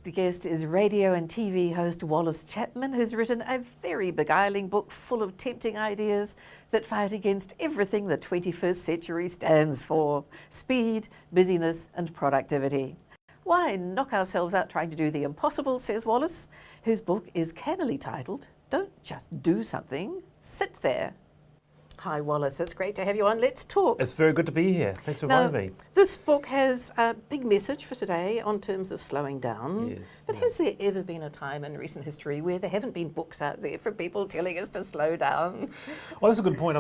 next guest is radio and TV host Wallace Chapman, who's written a very beguiling book full of tempting ideas that fight against everything the 21st century stands for: speed, busyness and productivity. Why knock ourselves out trying to do the impossible, says Wallace, whose book is cannily titled, Don't Just Do Something, Sit There. Hi Wallace, it's great to have you on. Let's talk. It's very good to be here. Thanks for inviting me. This book has a big message for today on terms of slowing down. Yes, but has there ever been a time in recent history where there haven't been books out there for people telling us to slow down? Well, that's a good point.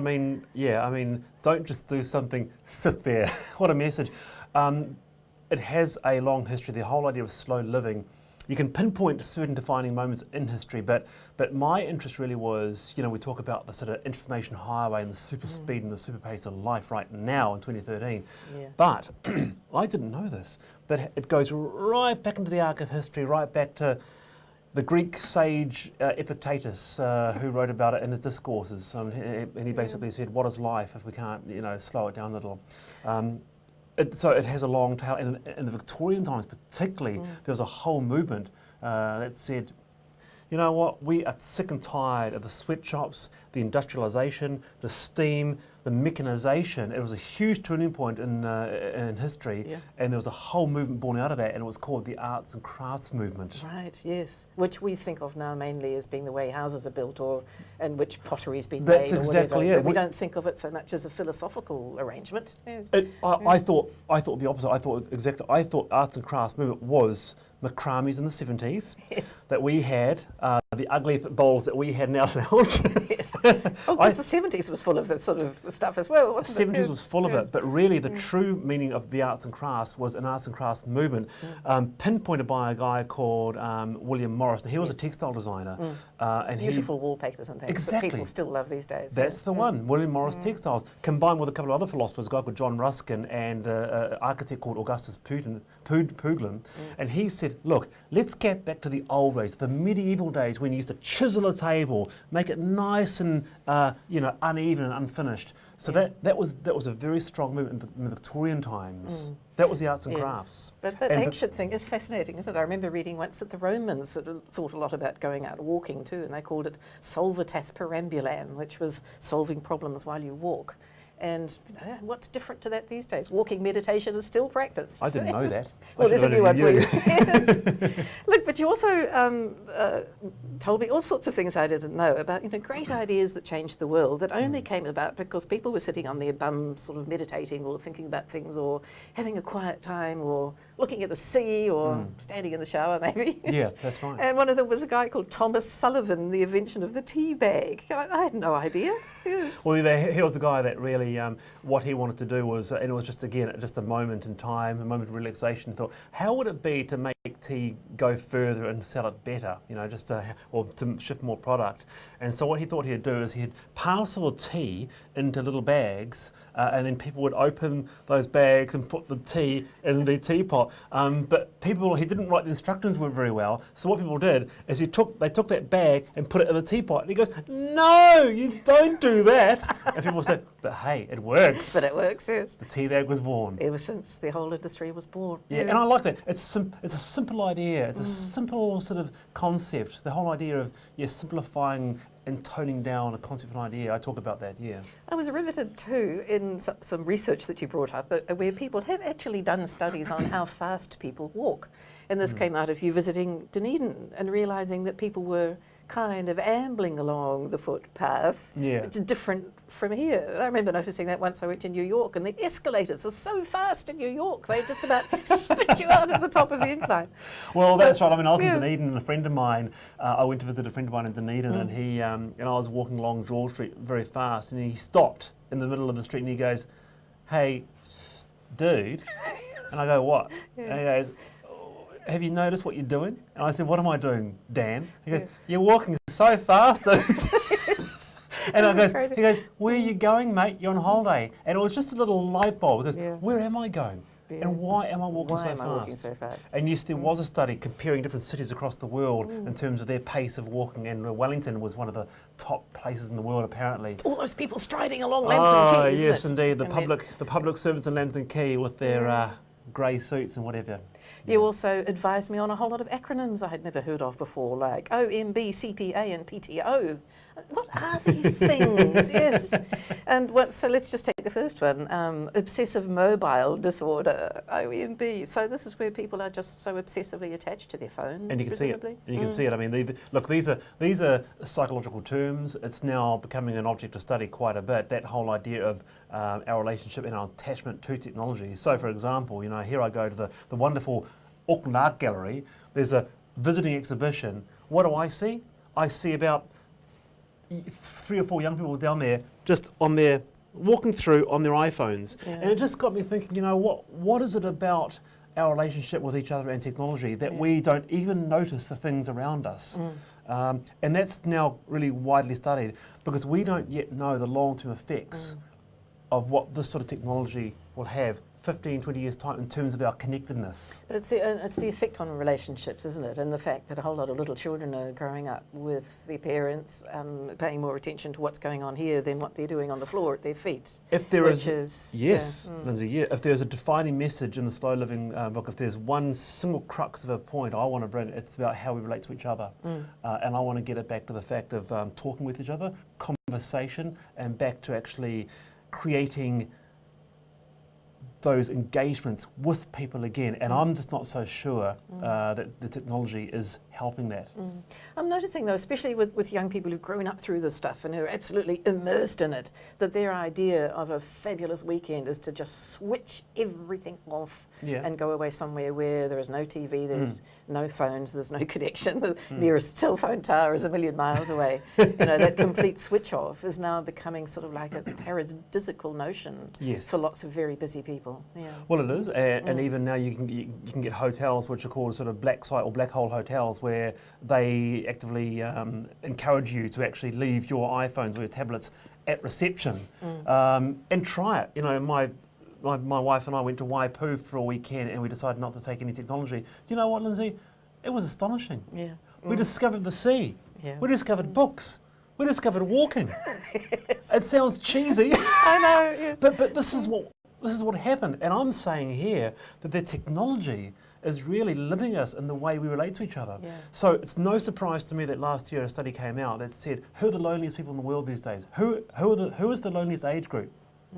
Don't just do something, sit there. What a message. It has a long history, the whole idea of slow living. You can pinpoint certain defining moments in history, but my interest really was, we talk about the sort of information highway and the super speed and the super pace of life right now in 2013. Yeah. But I didn't know this, but it goes right back into the arc of history, right back to the Greek sage Epictetus, who wrote about it in his discourses. And he basically said, what is life if we can't, slow it down a little? So it has a long tail, and in the Victorian times particularly, there was a whole movement that said, you know what, we are sick and tired of the sweatshops, the industrialisation, the steam, the mechanisation. It was a huge turning point in history, and there was a whole movement born out of that, and it was called the arts and crafts movement. Right, yes, which we think of now mainly as being the way houses are built or in which pottery's been That's made or exactly whatever. it. But we don't think of it so much as a philosophical arrangement. Yes. I thought the opposite. I thought arts and crafts movement was macrame's in the 70s, that we had, the ugly bowls that we had in our lounge. Yes. Oh, because the 70s was full of that sort of stuff as well, wasn't it? The 70s was full of it, but really the true meaning of the arts and crafts was an arts and crafts movement, pinpointed by a guy called William Morris. Now, he was a textile designer. And beautiful wallpapers and things exactly. that people still love these days. That's the one, William Morris Textiles, combined with a couple of other philosophers, a guy called John Ruskin and an architect called Augustus Pughlin. And he said, look, let's get back to the old days, the medieval days when you used to chisel a table, make it nice and uneven and unfinished. So that was a very strong movement in the Victorian times. That was the arts and crafts. But that ancient thing is fascinating, isn't it? I remember reading once that the Romans sort of thought a lot about going out walking too, and they called it solvitas perambulam, which was solving problems while you walk. And what's different to that these days? Walking meditation is still practiced. I didn't know that. Well, there's a new one for you. Yes. Look, but you also told me all sorts of things I didn't know about great ideas that changed the world that only came about because people were sitting on their bum sort of meditating or thinking about things or having a quiet time or looking at the sea or standing in the shower maybe. Yeah, that's right. And one of them was a guy called Thomas Sullivan, the invention of the tea bag. I had no idea. Yes. Well, he was the guy that really, what he wanted to do was, and it was just a moment in time, a moment of relaxation. Thought, how would it be to make tea go further and sell it better? Or to shift more product. And so what he thought he'd do is he'd parcel tea into little bags, and then people would open those bags and put the tea in the teapot. But he didn't write the instructions very well. So what people did is they took that bag and put it in the teapot. And he goes, "No, you don't do that." And people said, "But hey, it works." But it works, yes. The tea bag was born. Ever since the whole industry was born. Yeah, and I like that. It's a simple idea. It's a simple sort of concept. The whole idea of simplifying and toning down a concept of an idea. I talk about that, I was riveted too in some research that you brought up where people have actually done studies on how fast people walk. And this came out of you visiting Dunedin and realising that people were kind of ambling along the footpath, which is different from here. And I remember noticing that once I went to New York, and the escalators are so fast in New York, they just about spit you out at the top of the incline. Well, that's right. I mean, I was in Dunedin, and a friend of mine, I went to visit a friend of mine in Dunedin, and I was walking along George Street very fast, and he stopped in the middle of the street, and he goes, "Hey, dude," and I go, "What?" And he goes, "Have you noticed what you're doing?" And I said, "What am I doing, Dan?" He goes, "You're walking so fast, dude." And he goes, "Where are you going, mate? You're on holiday." And it was just a little light bulb because where am I going? And why am I walking so fast? And yes, there was a study comparing different cities across the world in terms of their pace of walking, and Wellington was one of the top places in the world apparently. All those people striding along Lambton Quay, yes, indeed. The public servants in Lambton Quay with their grey suits and whatever. You also advised me on a whole lot of acronyms I had never heard of before, like OMB, CPA, and PTO. What are these things? Yes. And so let's just take the first one, obsessive mobile disorder, OMB. So this is where people are just so obsessively attached to their phones. And you can see it. presumably. And you can see it. I mean, look, these are psychological terms. It's now becoming an object of study quite a bit. That whole idea of our relationship and our attachment to technology. So, for example, you know, here I go to the wonderful Auckland Art Gallery. There's a visiting exhibition. What do I see? I see about 3 or 4 young people down there just walking through on their iPhones. Yeah. And it just got me thinking, you know, what is it about our relationship with each other and technology that we don't even notice the things around us? And that's now really widely studied because we don't yet know the long-term effects of what this sort of technology will have 15, 20 years' time in terms of our connectedness. But it's the effect on relationships, isn't it? And the fact that a whole lot of little children are growing up with their parents paying more attention to what's going on here than what they're doing on the floor at their feet. If there Lindsay, if there's a defining message in the Slow Living book, if there's one single crux of a point I want to bring, it's about how we relate to each other. And I want to get it back to the fact of talking with each other, conversation, and back to actually creating those engagements with people again, and I'm just not so sure that the technology is helping that. I'm noticing though, especially with young people who've grown up through this stuff and who are absolutely immersed in it, that their idea of a fabulous weekend is to just switch everything off and go away somewhere where there is no TV, there's no phones, there's no connection, the nearest cell phone tower is 1,000,000 miles away. You know, that complete switch off is now becoming sort of like a paradisical notion for lots of very busy people. Yeah. Well, it is, and even now you can get hotels which are called sort of black site or black hole hotels where they actively encourage you to actually leave your iPhones or your tablets at reception and try it. You know, my wife and I went to Waipu for a weekend and we decided not to take any technology. You know what, Lindsay? It was astonishing. Yeah. We discovered the sea. Yeah. We discovered books. We discovered walking. It sounds cheesy. I know. Yes. But this is what happened. And I'm saying here that the technology is really limiting us in the way we relate to each other. Yeah. So it's no surprise to me that last year a study came out that said, who are the loneliest people in the world these days? Who is the loneliest age group?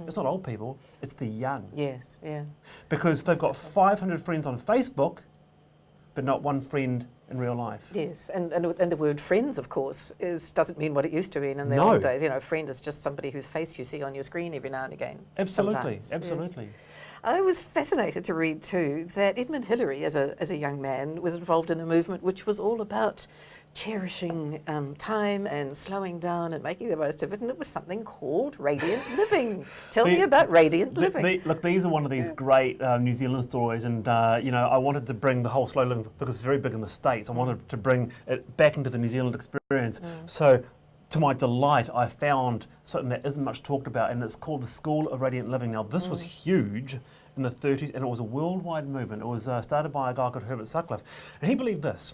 It's not old people, it's the young. Yes, yeah. Because they've got 500 friends on Facebook, but not one friend in real life. Yes, and the word friends, of course, doesn't mean what it used to mean in the old days. You know, a friend is just somebody whose face you see on your screen every now and again. Absolutely, absolutely. Yes. I was fascinated to read too that Edmund Hillary, as a young man, was involved in a movement which was all about cherishing time and slowing down and making the most of it, and it was something called radiant living. Tell me about radiant living. Look, these are one of these great New Zealand stories, and you know, I wanted to bring the whole slow living because it's very big in the States. I wanted to bring it back into the New Zealand experience. So, to my delight, I found something that isn't much talked about, and it's called the School of Radiant Living. Now, this was huge in the 30s, and it was a worldwide movement. It was started by a guy called Herbert Sutcliffe, and he believed this.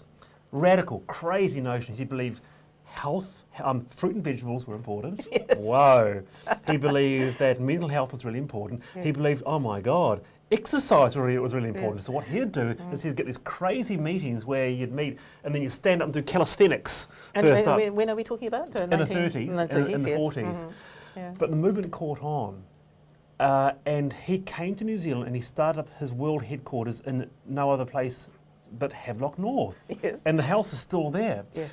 Radical, crazy notions. He believed health, fruit and vegetables were important. Yes. Whoa. He believed that mental health was really important. Yes. He believed, oh my God, exercise was really important. Yes. So what he'd do is he'd get these crazy meetings where you'd meet and then you stand up and do calisthenics. And when are we talking about? In the 30s, in the 40s. Yeah. But the movement caught on. And he came to New Zealand and he started up his world headquarters in no other place but Havelock North. Yes. And the house is still there. Yes.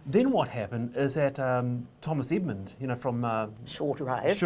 Then what happened is that Thomas Edmund, you know, from Sure to Rise,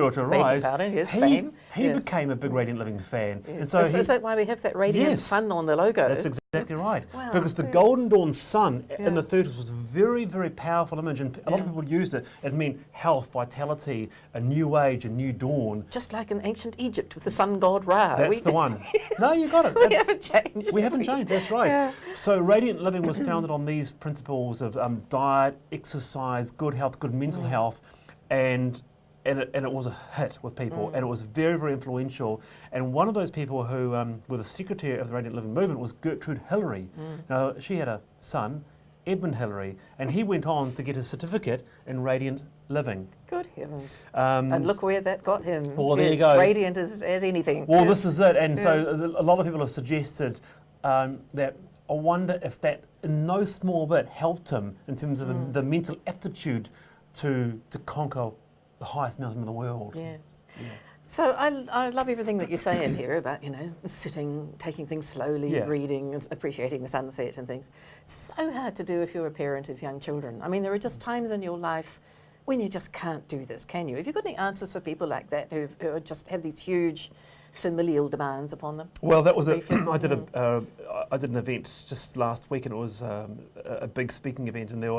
he became a big Radiant Living fan. Yes. And so is that why we have that radiant sun on the logo? That's exactly right. Wow. Because the Golden Dawn sun in the 30s was a very, very powerful image, and a lot of people used it. It meant health, vitality, a new age, a new dawn. Just like in ancient Egypt with the sun god Ra. That's the one. No, you got it. We haven't changed. We haven't changed, that's right. Yeah. So Radiant Living was founded on these principles of diet, exercise, good health, good mental health, and it was a hit with people, and it was very, very influential. And one of those people who were the secretary of the Radiant Living movement was Gertrude Hillary. Now, she had a son, Edmund Hillary, and he went on to get his certificate in Radiant living. Good heavens. And look where that got him. Well, there you go. Radiant as anything. Well, this is it. And so a lot of people have suggested that I wonder if that in no small bit helped him in terms of the mental aptitude to conquer the highest mountain in the world. Yes. Yeah. So I love everything that you say in here about, sitting, taking things slowly, reading, and appreciating the sunset and things. So hard to do if you're a parent of young children. I mean, there are just times in your life when you just can't do this, can you? Have you got any answers for people like that who just have these huge familial demands upon them? Well, that was I did an event just last week, and it was a big speaking event, and it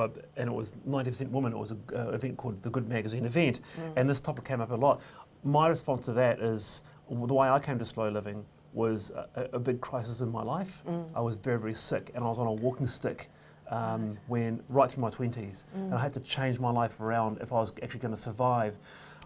was 90% women. It was an event called the Good Magazine event, and this topic came up a lot. My response to that is the way I came to slow living was a big crisis in my life. I was very, very sick, and I was on a walking stick right through my 20s, and I had to change my life around if I was actually going to survive.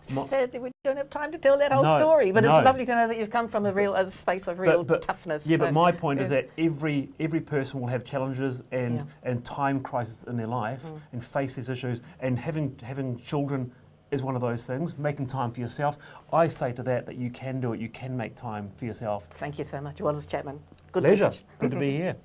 Sadly, we don't have time to tell that whole story, but it's lovely to know that you've come from a space of real toughness. Yeah, but my point is that every person will have challenges and time crises in their life and face these issues, and having children is one of those things. Making time for yourself, I say to that you can do it. You can make time for yourself. Thank you so much, Wallace Chapman. Good Pleasure. message. Good to be here.